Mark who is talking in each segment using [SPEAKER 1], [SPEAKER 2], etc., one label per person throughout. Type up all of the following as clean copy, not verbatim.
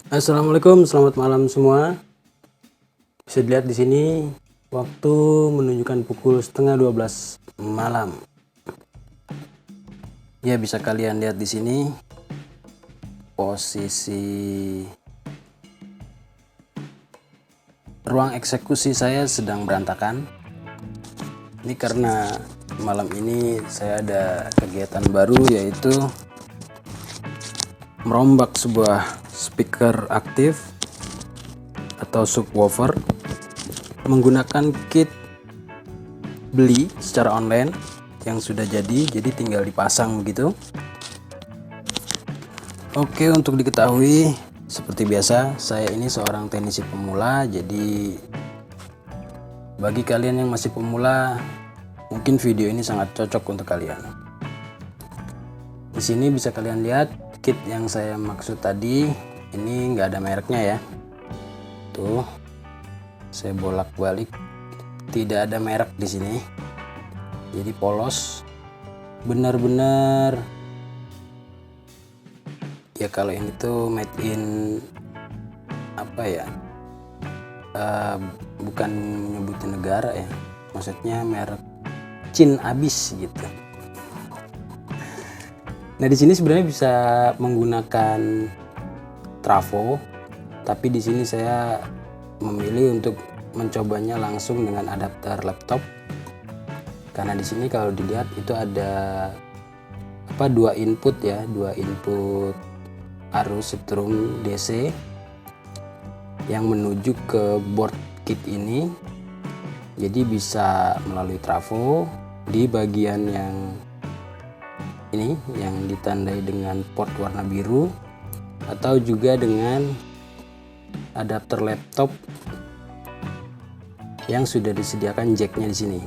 [SPEAKER 1] Assalamualaikum, selamat malam semua. Bisa dilihat di sini waktu menunjukkan pukul setengah 12 malam. Ya, bisa kalian lihat di sini posisi ruang eksekusi saya sedang berantakan. Ini karena malam ini saya ada kegiatan baru, yaitu merombak sebuah speaker aktif atau subwoofer menggunakan kit beli secara online yang sudah jadi tinggal dipasang begitu. Oke, untuk diketahui, seperti biasa saya ini seorang teknisi pemula, jadi bagi kalian yang masih pemula mungkin video ini sangat cocok untuk kalian. Di sini bisa kalian lihat kit yang saya maksud tadi, ini nggak ada mereknya ya. Tuh, saya bolak-balik, tidak ada merek di sini. Jadi polos, benar-benar ya. Kalau ini tuh made in apa ya? Bukan menyebutin negara ya, maksudnya merek Chin abis gitu. Nah, di sini sebenarnya bisa menggunakan trafo, tapi di sini saya memilih untuk mencobanya langsung dengan adapter laptop, karena di sini kalau dilihat itu ada dua input ya, dua input arus setrum DC yang menuju ke board kit ini. Jadi bisa melalui trafo di bagian yang ini yang ditandai dengan port warna biru, atau juga dengan adapter laptop yang sudah disediakan jacknya di sini.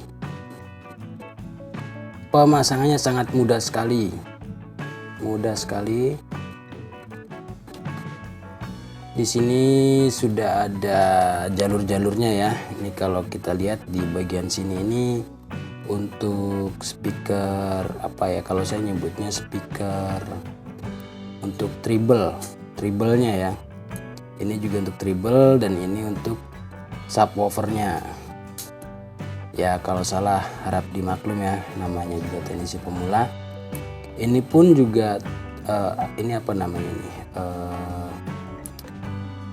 [SPEAKER 1] Pemasangannya sangat mudah sekali, Di sini sudah ada jalur-jalurnya ya. Ini kalau kita lihat di bagian sini, ini untuk speaker apa ya, kalau saya nyebutnya speaker untuk treble-nya ya. Ini juga untuk treble, dan ini untuk subwoofernya. Ya, kalau salah harap dimaklum ya, namanya juga teknisi pemula. Ini pun juga ini apa namanya nih,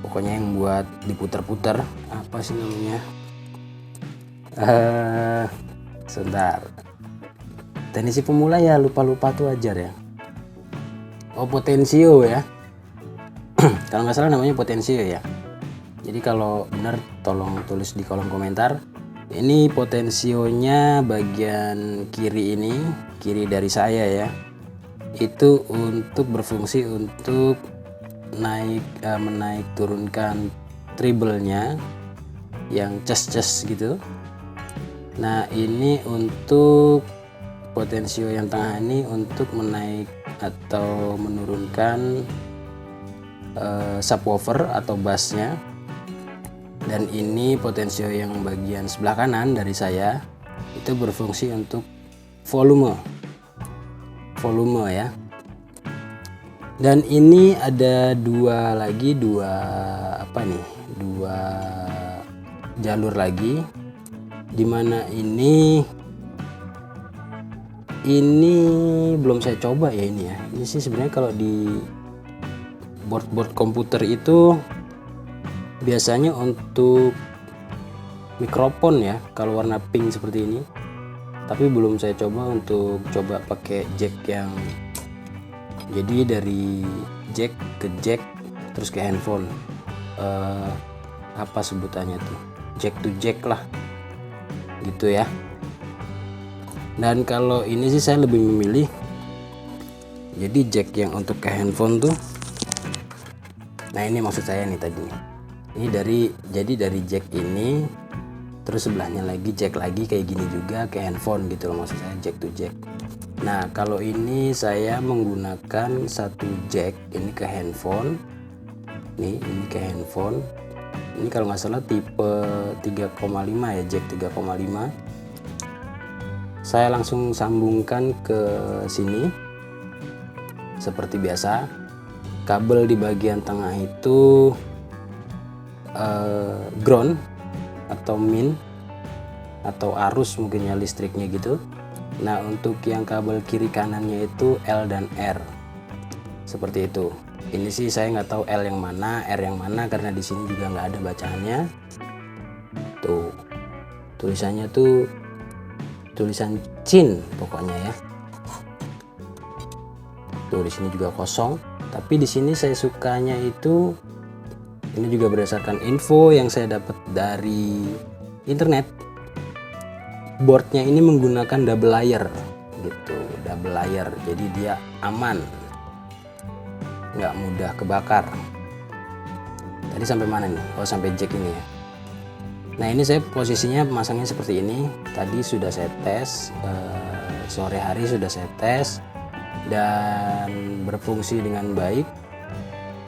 [SPEAKER 1] pokoknya yang buat diputar-putar, apa sih namanya, sebentar, teknisi pemula ya, lupa tuh ajar ya. Oh, potensio ya. Kalau nggak salah namanya potensio ya. Jadi kalau benar tolong tulis di kolom komentar. Ini potensionya bagian kiri ini, kiri dari saya ya. Itu untuk berfungsi untuk menaik turunkan treble-nya yang ces gitu. Nah, ini untuk potensio yang tengah ini untuk menaik atau menurunkan subwoofer atau bassnya. Dan ini potensio yang bagian sebelah kanan dari saya itu berfungsi untuk volume ya. Dan ini ada dua jalur lagi, dimana ini belum saya coba ya ini ya. Ini sih sebenarnya kalau di board komputer itu biasanya untuk mikrofon ya, kalau warna pink seperti ini. Tapi belum saya coba untuk pakai jack yang jadi dari jack ke jack terus ke handphone, apa sebutannya tuh, jack to jack lah gitu ya. Dan kalau ini sih saya lebih memilih jadi jack yang untuk ke handphone tuh. Nah, ini maksud saya nih tadi, ini dari jack ini, terus sebelahnya lagi jack lagi kayak gini juga ke handphone gitu loh, maksud saya jack to jack. Nah, kalau ini saya menggunakan satu jack ini ke handphone. Nih, ini ke handphone. Ini kalau nggak salah tipe 3,5 ya, jack 3,5. Saya langsung sambungkan ke sini seperti biasa. kabel di bagian tengah itu ground atau min atau arus mungkin ya, listriknya gitu. Nah untuk yang kabel kiri kanannya itu L dan R seperti itu. Ini sih saya nggak tahu L yang mana R yang mana karena di sini juga nggak ada bacaannya. Tuh tulisannya tuh tulisan Chin pokoknya ya. Tuh di sini juga kosong. Tapi di sini saya sukanya itu, ini juga berdasarkan info yang saya dapat dari internet. Boardnya ini menggunakan double layer gitu, double layer. Jadi dia aman, nggak mudah kebakar. Tadi sampai mana nih? Oh sampai jack ini ya. Nah ini saya posisinya masangnya seperti ini. Tadi sudah saya tes, sore hari sudah saya tes dan berfungsi dengan baik.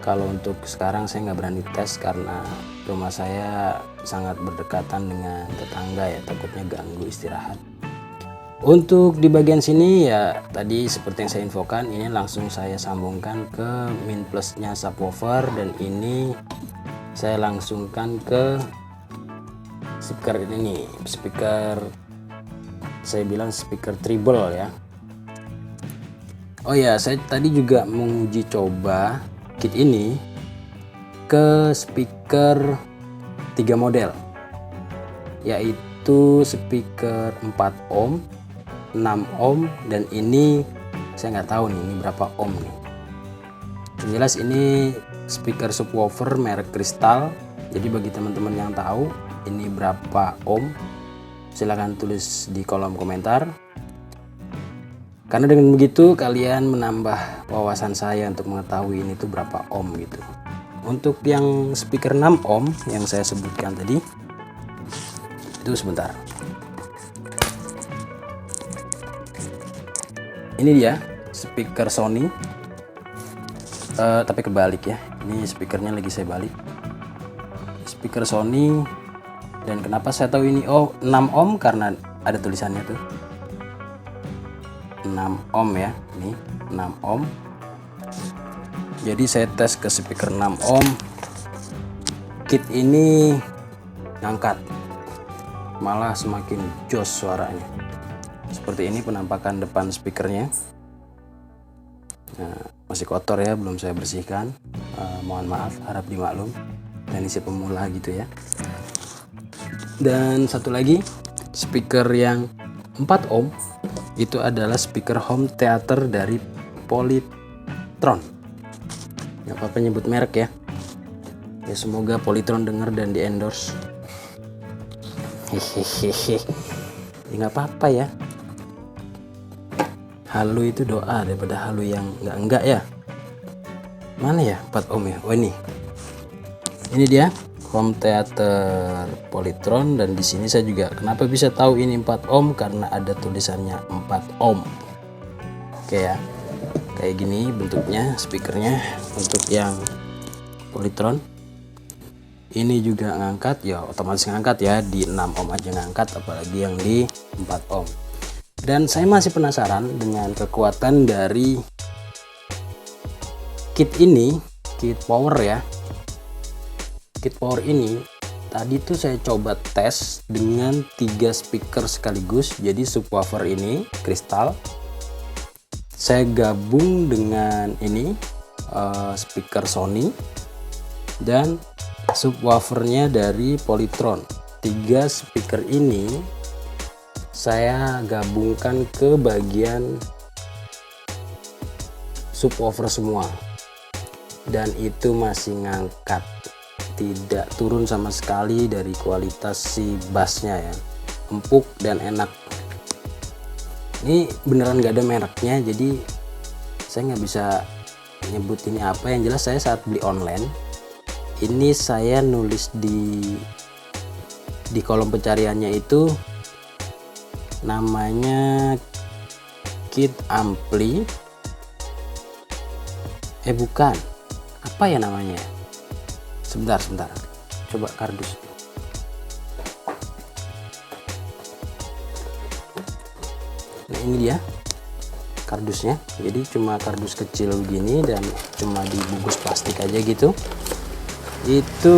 [SPEAKER 1] Kalau untuk sekarang saya nggak berani tes karena rumah saya sangat berdekatan dengan tetangga ya, takutnya ganggu istirahat. Untuk di bagian sini ya tadi seperti yang saya infokan, ini langsung saya sambungkan ke min plusnya subwoofer dan ini saya langsungkan ke speaker ini nih, speaker saya bilang speaker treble ya. Oh ya, saya tadi juga menguji coba kit ini ke speaker 3 model, yaitu speaker 4 ohm, 6 ohm, dan ini saya nggak tahu nih ini berapa ohm nih. Yang jelas ini speaker subwoofer merek Crystal. Jadi bagi teman-teman yang tahu ini berapa ohm, silahkan tulis di kolom komentar. Karena dengan begitu kalian menambah wawasan saya untuk mengetahui ini tuh berapa ohm gitu. Untuk yang speaker 6 ohm yang saya sebutkan tadi itu sebentar. Ini dia speaker Sony, tapi kebalik ya. Ini speakernya lagi saya balik. Speaker Sony, dan kenapa saya tahu ini 6 ohm karena ada tulisannya tuh. 6 ohm ya, ini 6 ohm. Jadi saya tes ke speaker 6 ohm. Kit ini ngangkat, malah semakin jos suaranya. Seperti ini penampakan depan speakernya. Nah, masih kotor ya, belum saya bersihkan. Mohon maaf, harap dimaklum. Dan isi pemula gitu ya. Dan satu lagi speaker yang 4 ohm itu adalah speaker home theater dari Polytron. Nggak apa-apa nyebut merek ya. Ya semoga Polytron denger dan di endorse. Hehehe. Ya nggak apa-apa ya. Halu itu doa daripada halu yang enggak ya. Mana ya 4 ohm ya? Oh ini. Ini dia home theater Polytron, dan di sini saya juga kenapa bisa tahu ini 4 ohm karena ada tulisannya 4 ohm. Oke ya. Kayak gini bentuknya speakernya untuk yang Polytron. Ini juga ngangkat ya, otomatis ngangkat ya, di 6 ohm aja ngangkat, apalagi yang di 4 ohm. Dan saya masih penasaran dengan kekuatan dari kit ini, kit power ya. Kit power ini tadi tuh saya coba tes dengan 3 speaker sekaligus. Jadi subwoofer ini Crystal, saya gabung dengan ini speaker Sony, dan subwoofernya dari Polytron. 3 speaker ini saya gabungkan ke bagian subwoofer semua, dan itu masih ngangkat, tidak turun sama sekali dari kualitas si bassnya ya, empuk dan enak. Ini beneran gak ada mereknya, jadi saya nggak bisa nyebut ini apa. Yang jelas saya saat beli online ini saya nulis di kolom pencariannya itu namanya kit ampli, bukan, apa ya namanya, sebentar coba kardus. Nah ini dia kardusnya. Jadi cuma kardus kecil begini dan cuma dibungkus plastik aja gitu. Itu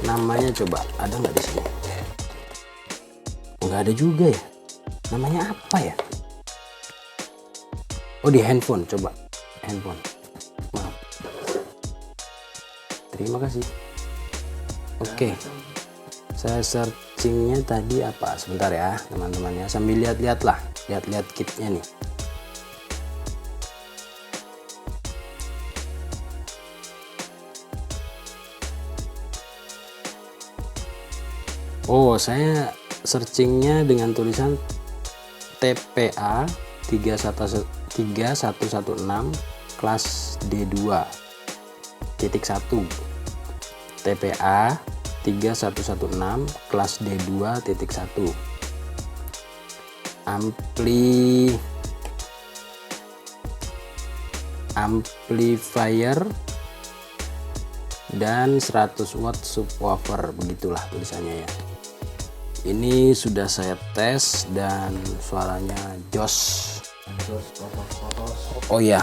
[SPEAKER 1] namanya, coba ada nggak di sini? Nggak ada juga ya. Namanya apa ya? Oh, di handphone. Coba handphone. Maaf. Terima kasih. Oke. Saya searchingnya tadi apa? Sebentar ya teman-teman ya. Sambil lihat-lihat lah. Lihat-lihat kitnya nih. Oh, saya searchingnya dengan tulisan TPA 3116 kelas D2 titik 1. TPA 3116 kelas D2 titik 1. Amplifier dan 100 watt subwoofer, begitulah tulisannya ya. Ini sudah saya tes dan suaranya jos. Oh ya,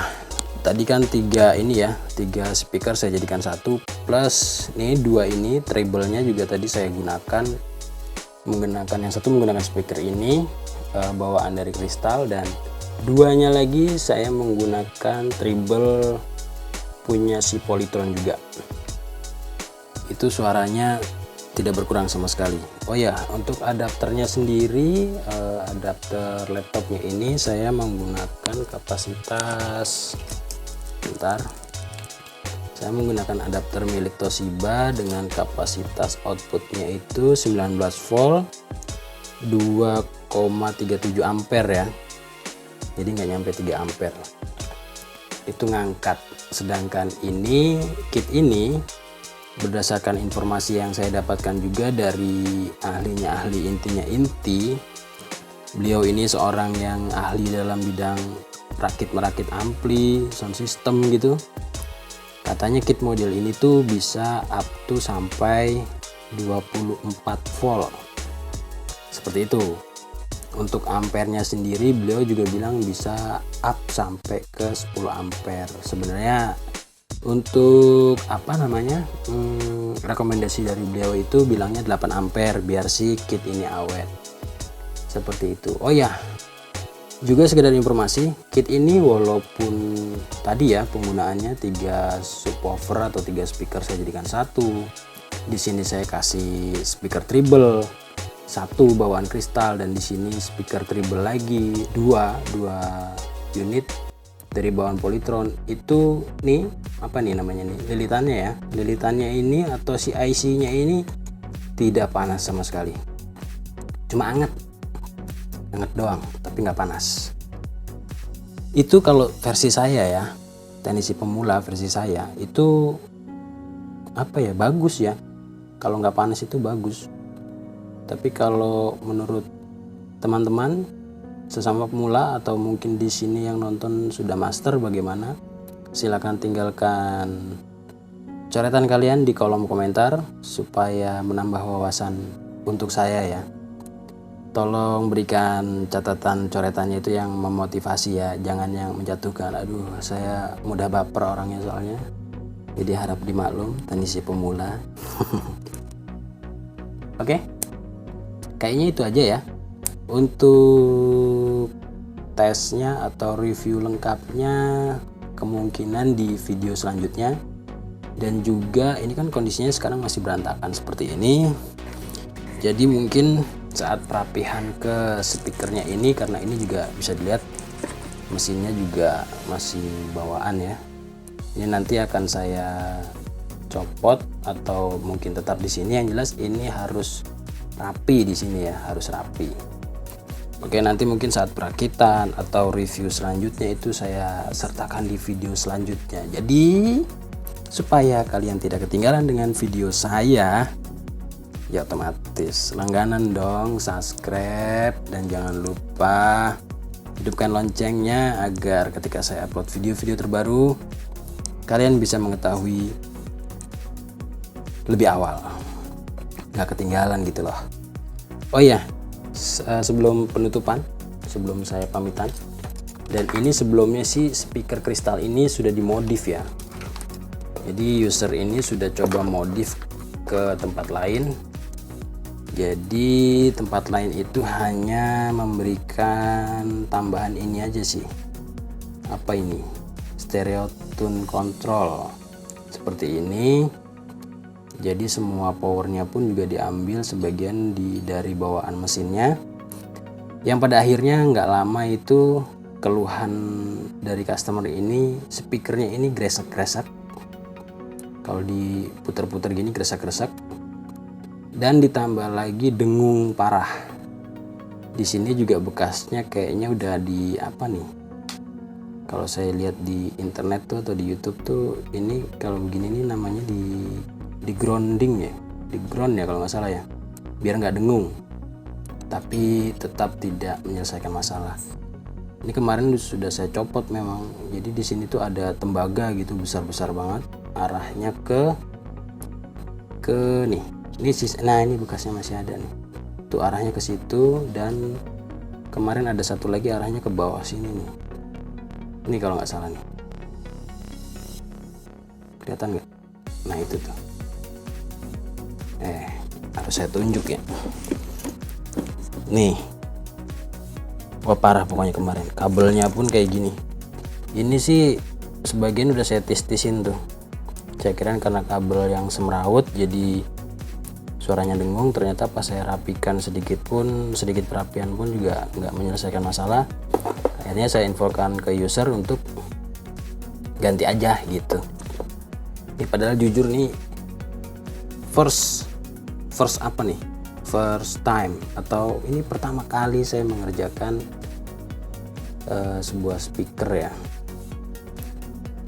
[SPEAKER 1] tadi kan 3 ini ya, 3 speaker saya jadikan satu, plus ini 2 ini treble-nya juga tadi saya menggunakan yang satu menggunakan speaker ini bawaan dari Kristal, dan 2-nya lagi saya menggunakan treble punya si Polytron juga. Itu suaranya tidak berkurang sama sekali. Oh ya, untuk adapternya sendiri, adapter laptopnya ini saya menggunakan kapasitas, bentar, saya menggunakan adapter milik Toshiba dengan kapasitas outputnya itu 19 volt 2,37 ampere ya, jadi nggak nyampe 3 ampere itu ngangkat. Sedangkan ini kit ini berdasarkan informasi yang saya dapatkan juga dari ahli intinya Inti, beliau ini seorang yang ahli dalam bidang merakit ampli, sound system gitu. Katanya kit model ini tuh bisa up to sampai 24 volt seperti itu. Untuk ampernya sendiri beliau juga bilang bisa up sampai ke 10 ampere. Sebenarnya untuk rekomendasi dari beliau itu bilangnya 8 ampere biar si kit ini awet seperti itu. Oh ya, juga sekedar informasi, kit ini walaupun tadi ya penggunaannya 3 subwoofer atau 3 speaker saya jadikan satu, di sini saya kasih speaker treble satu bawaan Kristal, dan di sini speaker treble lagi dua unit dari bawaan Polytron. Itu nih apa nih namanya nih, lilitannya ya, lilitannya ini atau si IC nya ini tidak panas sama sekali, cuma anget doang tapi nggak panas. Itu kalau versi saya ya, teknisi pemula versi saya itu apa ya, bagus ya, kalau nggak panas itu bagus. Tapi kalau menurut teman-teman sesama pemula atau mungkin di sini yang nonton sudah master, bagaimana? Silahkan tinggalkan coretan kalian di kolom komentar supaya menambah wawasan untuk saya ya. Tolong berikan catatan coretannya itu yang memotivasi ya, jangan yang menjatuhkan. Aduh, saya mudah baper orangnya soalnya, jadi harap dimaklum, teknisi pemula. Oke, kayaknya itu aja ya untuk tesnya atau review lengkapnya, kemungkinan di video selanjutnya. Dan juga ini kan kondisinya sekarang masih berantakan seperti ini, jadi mungkin saat perapihan ke speakernya ini, karena ini juga bisa dilihat mesinnya juga masih bawaan ya, ini nanti akan saya copot atau mungkin tetap di sini. Yang jelas ini harus rapi di sini ya, harus rapi. Oke, nanti mungkin saat perakitan atau review selanjutnya itu saya sertakan di video selanjutnya. Jadi supaya kalian tidak ketinggalan dengan video saya, ya otomatis langganan dong, subscribe, dan jangan lupa hidupkan loncengnya agar ketika saya upload video-video terbaru kalian bisa mengetahui lebih awal, nggak ketinggalan gitu loh. Oh iya, sebelum penutupan, sebelum saya pamitan, Dan ini sebelumnya sih speaker kristal ini sudah dimodif ya. Jadi user ini sudah coba modif ke tempat lain. Jadi tempat lain itu hanya memberikan tambahan ini aja sih. Apa ini? Stereo tune control. Seperti ini. Jadi semua powernya pun juga diambil sebagian dari bawaan mesinnya. Yang pada akhirnya nggak lama itu keluhan dari customer ini, speakernya ini gresek-gresek. Kalau diputar-putar gini gresek-gresek. Dan ditambah lagi dengung parah. Di sini juga bekasnya kayaknya udah di apa nih? Kalau saya lihat di internet tuh atau di YouTube tuh, ini kalau begini nih namanya di grounding ya, di ground ya kalau nggak salah ya, biar nggak dengung. Tapi tetap tidak menyelesaikan masalah. Ini kemarin sudah saya copot memang. Jadi di sini tuh ada tembaga gitu besar-besar banget, arahnya ke nih. Nah ini bekasnya masih ada nih. Tuh arahnya ke situ, dan kemarin ada satu lagi arahnya ke bawah sini nih. Ini kalau nggak salah nih. Kelihatan nggak? Nah itu tuh. Harus saya tunjuk ya. Nih. Wah parah pokoknya kemarin. Kabelnya pun kayak gini. Ini sih sebagian udah saya tes-tesin tuh. Saya kira karena kabel yang semrawut jadi suaranya dengung. Ternyata pas saya rapikan sedikit perapian pun juga nggak menyelesaikan masalah. Akhirnya saya infokan ke user untuk ganti aja gitu. Ini padahal jujur nih first apa nih? First time atau ini pertama kali saya mengerjakan sebuah speaker ya.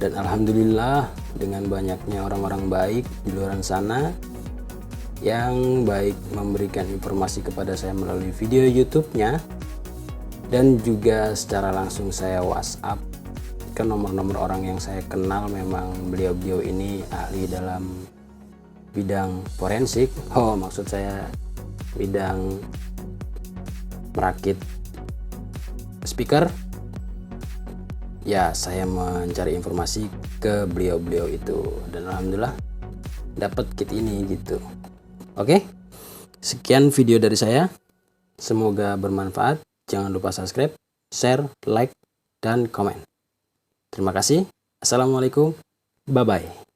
[SPEAKER 1] Dan alhamdulillah dengan banyaknya orang-orang baik di luar sana yang baik memberikan informasi kepada saya melalui video YouTube-nya, dan juga secara langsung saya WhatsApp ke nomor-nomor orang yang saya kenal. Memang beliau-beliau ini ahli dalam bidang forensik. Maksud saya bidang merakit speaker. Ya, saya mencari informasi ke beliau-beliau itu, dan alhamdulillah dapat kit ini gitu. Oke, sekian video dari saya. Semoga bermanfaat. Jangan lupa subscribe, share, like, dan komen. Terima kasih. Assalamualaikum. Bye-bye.